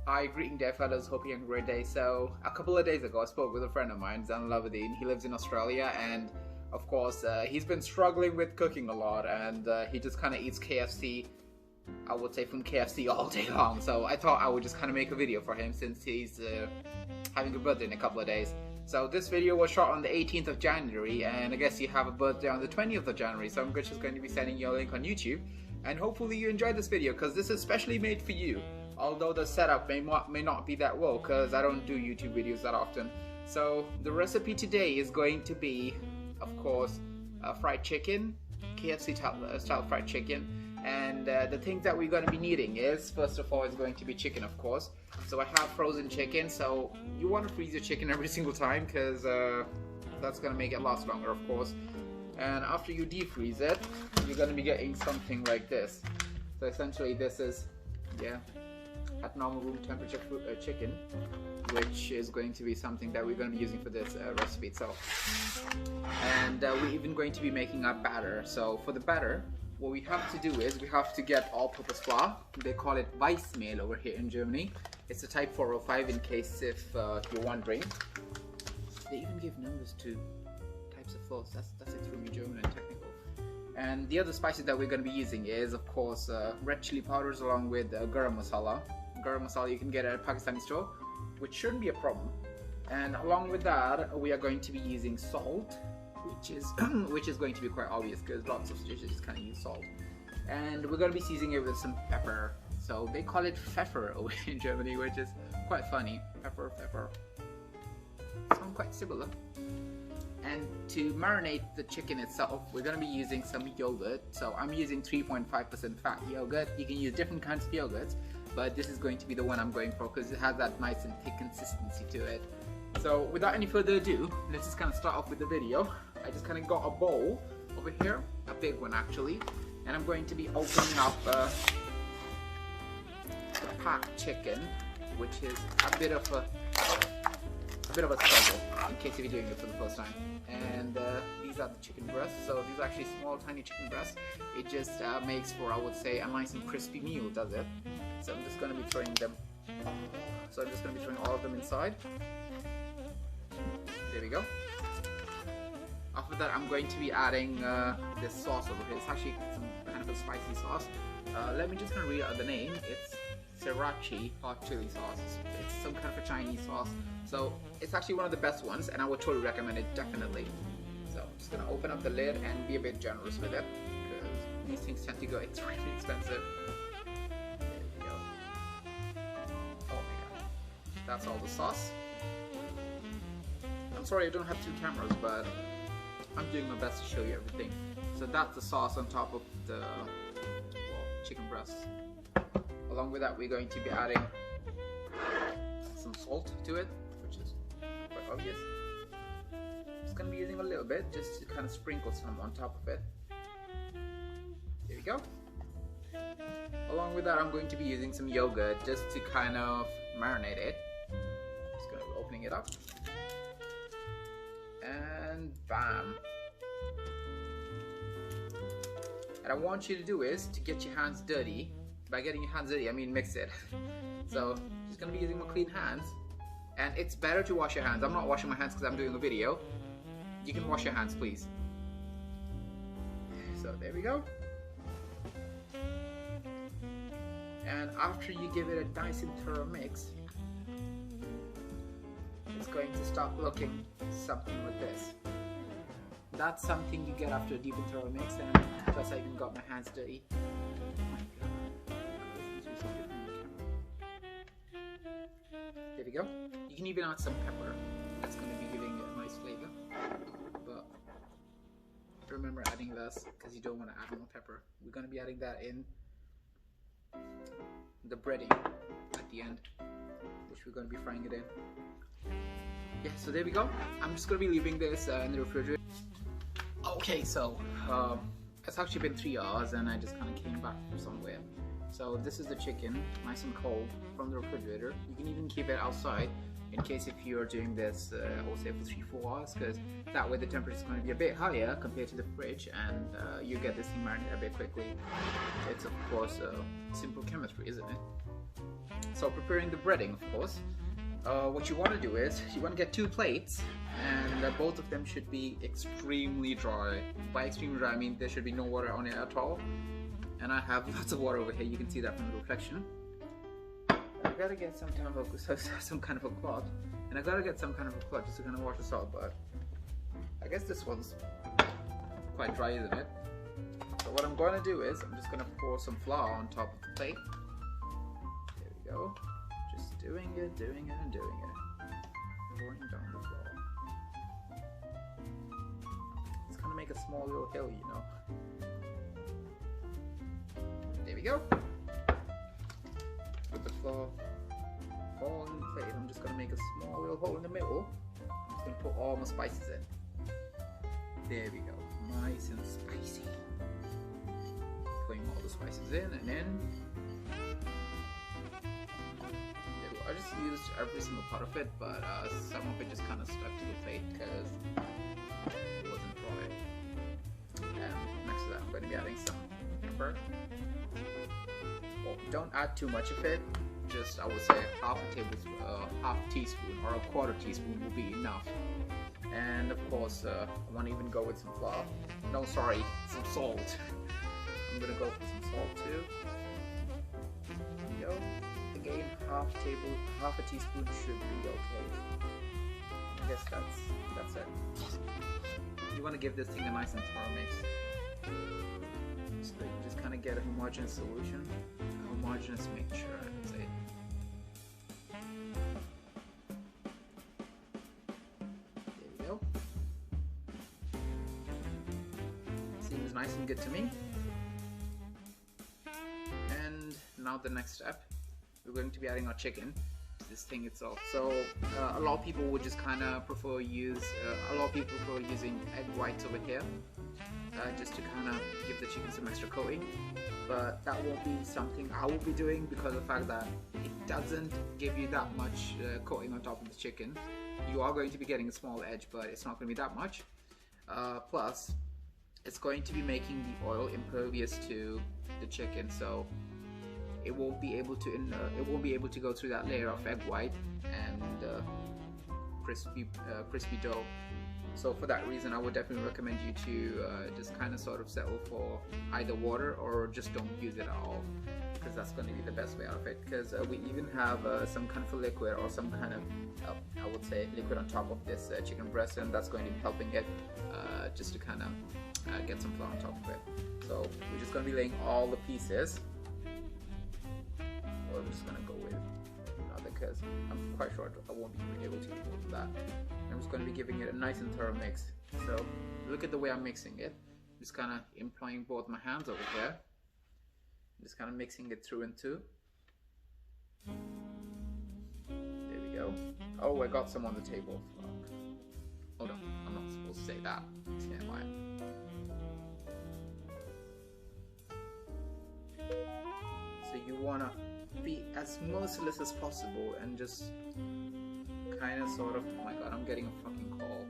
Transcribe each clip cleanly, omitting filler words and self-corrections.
Hi, greeting day fellas, hope you're having a great day. So a couple of days ago I spoke with a friend of mine, Zain. He lives in Australia, and of course he's been struggling with cooking a lot, and he just kind of eats KFC, I would say, from KFC all day long. So I thought I would just kind of make a video for him since he's having a birthday in a couple of days. So this video was shot on the 18th of January, and I guess you have a birthday on the 20th of January, so I'm just going to be sending you a link on YouTube, and hopefully you enjoyed this video because this is specially made for you. Although the setup may not be that well because I don't do YouTube videos that often. So the recipe today is going to be, of course, fried chicken, KFC style fried chicken. And the things that we're going to be needing is, first of all, it's going to be chicken, of course. So I have frozen chicken, so you want to freeze your chicken every single time because that's going to make it last longer, of course. And after you defreeze it, you're going to be getting something like this. So essentially this is, at normal room temperature chicken, which is going to be something that we're going to be using for this recipe itself. And we're even going to be making our batter. So for the batter, what we have to do is we have to get all-purpose flour. They call it Weissmehl over here in Germany. It's a type 405 in case if you're wondering. They even give numbers to types of flours. That's it from German and technical. And the other spices that we're going to be using is, of course, red chili powders along with garam masala. Garam masala you can get at a Pakistani store, which shouldn't be a problem. And along with that, we are going to be using salt, which is going to be quite obvious because lots of dishes kind of use salt. And we're going to be seasoning it with some pepper. So they call it Pfeffer over in Germany, which is quite funny. Pepper. Sound quite similar. And to marinate the chicken itself, we're going to be using some yogurt. So I'm using 3.5% fat yogurt. You can use different kinds of yogurts, but this is going to be the one I'm going for because it has that nice and thick consistency to it. So without any further ado, let's just kind of start off with the video. I just kind of got a bowl over here, a big one actually, and I'm going to be opening up the packed chicken, which is a bit of a struggle in case if you're doing it for the first time. And these are the chicken breasts. So these are actually small tiny chicken breasts. It just makes for, I would say, a nice and crispy meal, does it? So I'm just going to be throwing them. So I'm just going to be throwing all of them inside. There we go. After that, I'm going to be adding this sauce over here. It's actually some kind of a spicy sauce. Let me just kind of read out the name. It's sriracha hot chili sauce. It's some kind of a Chinese sauce. So it's actually one of the best ones, and I would totally recommend it, definitely. So I'm just gonna open up the lid and be a bit generous with it because these things tend to go extremely expensive. There we go. Oh my god, that's all the sauce. I'm sorry I don't have two cameras, but I'm doing my best to show you everything. So that's the sauce on top of the chicken breasts. Along with that, we're going to be adding some salt to it, which is quite obvious. Just gonna be using a little bit just to kind of sprinkle some on top of it. There we go. Along with that, I'm going to be using some yogurt just to kind of marinate it. Just gonna be opening it up. And bam. And I want you to do is to get your hands dirty. By getting your hands dirty, I mean mix it. So just gonna be using my clean hands, and it's better to wash your hands. I'm not washing my hands because I'm doing a video. You can wash your hands, please. So there we go. And after you give it a nice and thorough mix, it's going to start looking something like this. That's something you get after a deep and thorough mix, and plus I even got my hands dirty. There we go. You can even add some pepper. That's going to be giving it a nice flavor. But remember adding less because you don't want to add more pepper. We're going to be adding that in the breading at the end, which we're going to be frying it in. Yeah, so there we go. I'm just going to be leaving this in the refrigerator. Okay, so it's actually been 3 hours and I just kind of came back from somewhere. So this is the chicken, nice and cold from the refrigerator. You can even keep it outside in case if you are doing this, I would say for 3-4 hours, because that way the temperature is going to be a bit higher compared to the fridge, and you get this thing marinated a bit quickly. It's of course simple chemistry, isn't it? So preparing the breading, of course. What you want to do is you want to get 2 plates, and both of them should be extremely dry. By extremely dry, I mean there should be no water on it at all. And I have lots of water over here. You can see that from the reflection. I gotta get some kind of a cloth, and I gotta get some kind of a cloth just to kind of wash this out. But I guess this one's quite dry, isn't it? So what I'm going to do is I'm just going to pour some flour on top of the plate. There we go. Just doing it, and doing it. Pouring down the flour. It's going to make a small little hill, you know. There we go. With the flour all in the plate, I'm just going to make a small little hole in the middle. I'm just going to put all my spices in. There we go. Nice and spicy. Putting all the spices in and in. There we go. I just used every single part of it, but some of it just kind of stuck to the plate because it wasn't dry. And next to that, I'm going to be adding some pepper. Well, don't add too much of it. Just, I would say, half a teaspoon or a quarter teaspoon will be enough. And of course, I want to even go with some flour. No, sorry, some salt. I'm gonna go for some salt too. There we go. Again, half a teaspoon should be okay. I guess that's it. You want to give this thing a nice and thorough mix, so that you just kind of get a homogeneous solution, a homogeneous mixture, I would say. Seems nice and good to me. And now the next step, we're going to be adding our chicken to this thing itself. So a lot of people would just kind of prefer using egg whites over here, just to kind of give the chicken some extra coating. But that won't be something I will be doing because of the fact that it doesn't give you that much coating on top of the chicken. You are going to be getting a small edge, but it's not going to be that much. Plus, it's going to be making the oil impervious to the chicken, so it won't be able to go through that layer of egg white and crispy dough. So for that reason, I would definitely recommend you to just kind of sort of settle for either water or just don't use it at all, because that's going to be the best way out of it. Because we even have some kind of a liquid or some kind of I would say liquid on top of this chicken breast, and that's going to be helping it just to kind of get some flour on top of it. So we're just going to be laying all the pieces. Well, I'm just going to go with another because I'm quite sure I won't be able to eat that. I'm just going to be giving it a nice and thorough mix. So look at the way I'm mixing it. Just kind of employing both my hands over here. Just kind of mixing it through and through. There we go. Oh, I got some on the table. Hold on, I'm not supposed to say that. Yeah, why? So you wanna be as merciless as possible and just kind of sort of, oh my god, I'm getting a fucking call.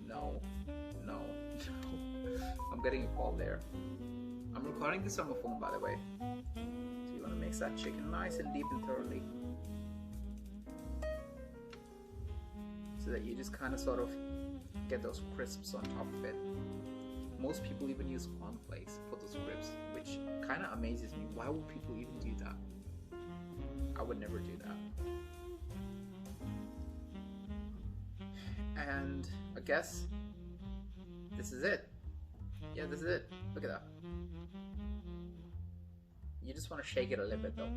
No. I'm getting a call there. I'm recording this on my phone, by the way. So you want to mix that chicken nice and deep and thoroughly, so that you just kind of sort of get those crisps on top of it. Most people even use cornflakes for those crisps, which kind of amazes me. Why would people even do that? I would never do that. And I guess this is it. Yeah, this is it. Look at that. You just want to shake it a little bit though.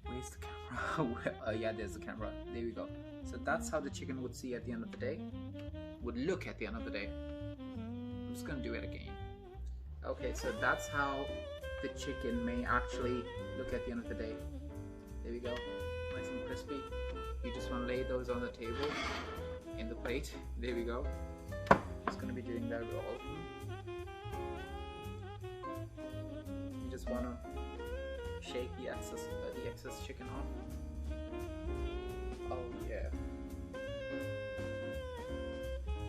Where's the camera? Yeah, there's the camera. There we go. So that's how the chicken would see at the end of the day. Would look at the end of the day. I'm just gonna do it again. Okay, so that's how the chicken may actually look at the end of the day. There we go. Nice and crispy. You just want to lay those on the table in the plate. There we go. Just gonna be doing that with all of them. want to shake the excess chicken off. Oh yeah,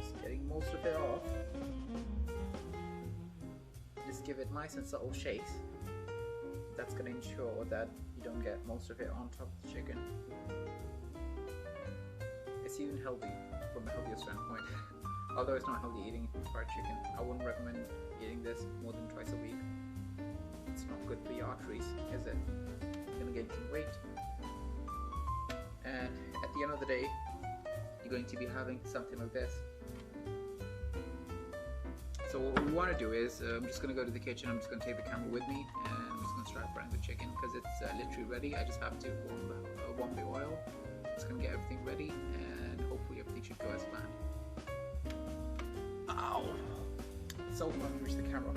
just getting most of it off. Just give it nice and subtle shakes. That's gonna ensure that you don't get most of it on top of the chicken. It's even healthy from a healthier standpoint. Although it's not healthy eating fried chicken, I wouldn't recommend eating this more than twice a week. It's not good for your arteries, is it? You're gonna gain some weight. And at the end of the day, you're going to be having something like this. So what we want to do is, I'm just going to go to the kitchen, I'm just going to take the camera with me, and I'm just going to start frying the chicken because it's literally ready. I just have to warm the oil. Just going to get everything ready, and hopefully everything should go as planned. Ow! So let me reach the camera.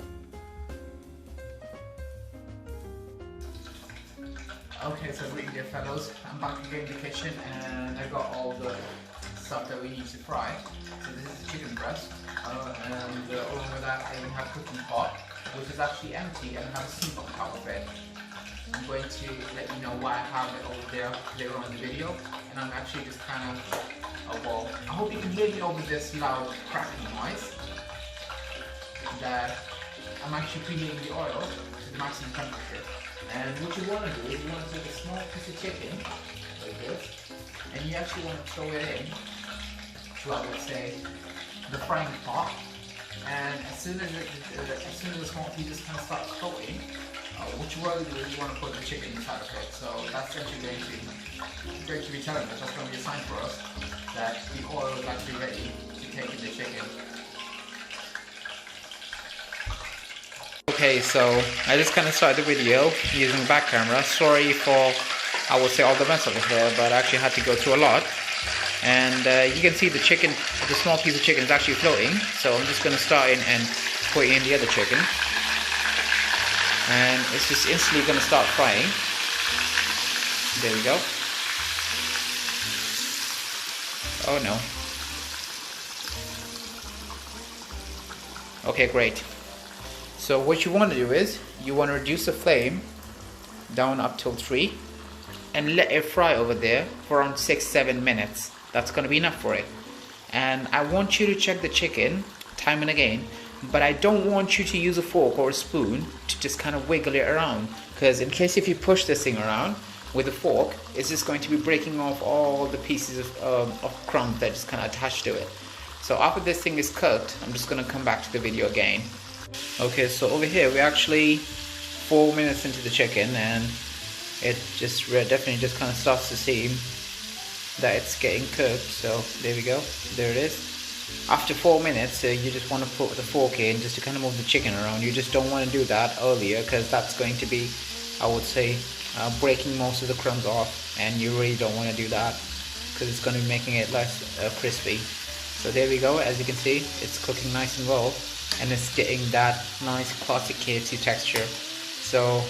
Okay, so great dear fellows, I'm back again in the kitchen, and I got all the stuff that we need to fry. So this is chicken breast, and along with that I even have cooking pot, which is actually empty and has a soup on top of it. I'm going to let you know why I have it over there later on in the video, and I'm actually just kind of, well, I hope you can hear me over this loud cracking noise, that I'm actually preheating the oil to the maximum temperature. And what you want to do is you want to take a small piece of chicken, like this, and you actually want to throw it in to, I would say, the frying pot. And as soon as the small pieces kind of start floating, what you want to do is you want to put the chicken inside of it. So that's actually going to be telling us, that's going to be a sign for us that the oil is actually ready to take in the chicken. Okay, so I just kind of started the video using the back camera. Sorry for, I would say, all the mess up there, but I actually had to go through a lot. And you can see the chicken, the small piece of chicken is actually floating. So I'm just going to start in and put in the other chicken. And it's just instantly going to start frying. There we go. Oh no. Okay, great. So what you want to do is, you want to reduce the flame down up till 3 and let it fry over there for around 6-7 minutes. That's going to be enough for it. And I want you to check the chicken time and again, but I don't want you to use a fork or a spoon to just kind of wiggle it around, because in case if you push this thing around with a fork, it's just going to be breaking off all the pieces of crumbs that just kind of attached to it. So after this thing is cooked, I'm just going to come back to the video again. Okay, so over here we're actually 4 minutes into the chicken, and it just definitely just kind of starts to seem that it's getting cooked. So there we go, there it is. After 4 minutes, you just want to put the fork in just to kind of move the chicken around. You just don't want to do that earlier, because that's going to be, I would say, breaking most of the crumbs off, and you really don't want to do that because it's going to be making it less crispy. So there we go, as you can see, it's cooking nice and well, and it's getting that nice classic KFC texture. So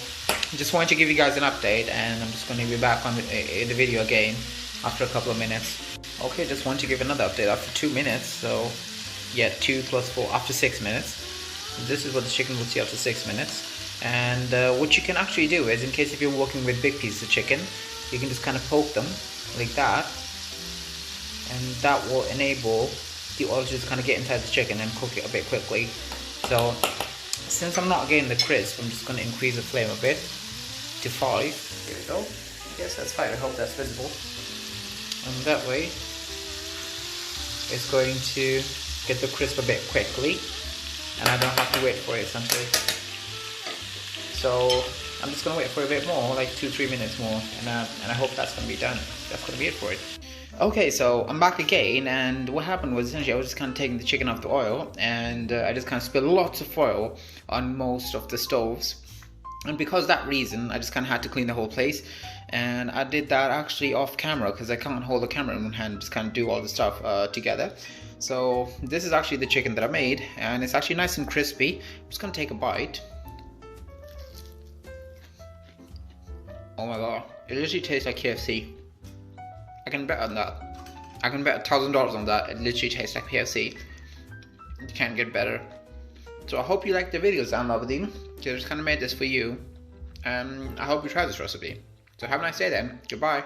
just wanted to give you guys an update, and I'm just going to be back on the video again after a couple of minutes. Okay, just want to give another update after 2 minutes. So yeah, 2 plus 4 after 6 minutes. This is what the chicken will see after 6 minutes. And what you can actually do is, in case if you're working with big pieces of chicken, you can just kind of poke them like that, and that will enable the oil to just kind of get inside the chicken and cook it a bit quickly. So since I'm not getting the crisp, I'm just going to increase the flame a bit to 5. There we go. Yes, that's 5. I hope that's visible. And that way it's going to get the crisp a bit quickly, and I don't have to wait for it essentially. So I'm just going to wait for a bit more, like 2-3 minutes more, and I hope that's going to be done. That's going to be it for it. Okay, so I'm back again, and what happened was essentially I was just kind of taking the chicken off the oil, and I just kind of spilled lots of oil on most of the stoves. And because of that reason, I just kind of had to clean the whole place. And I did that actually off camera, because I can't hold the camera in one hand and just kind of do all the stuff together. So this is actually the chicken that I made, and it's actually nice and crispy. I'm just going to take a bite. Oh my god, it literally tastes like KFC. I can bet on that. I can bet $1,000 on that. It literally tastes like KFC. You can't get better. So I hope you liked the videos, I'm Aberdeen. I just kind of made this for you. I hope you try this recipe. So have a nice day then. Goodbye.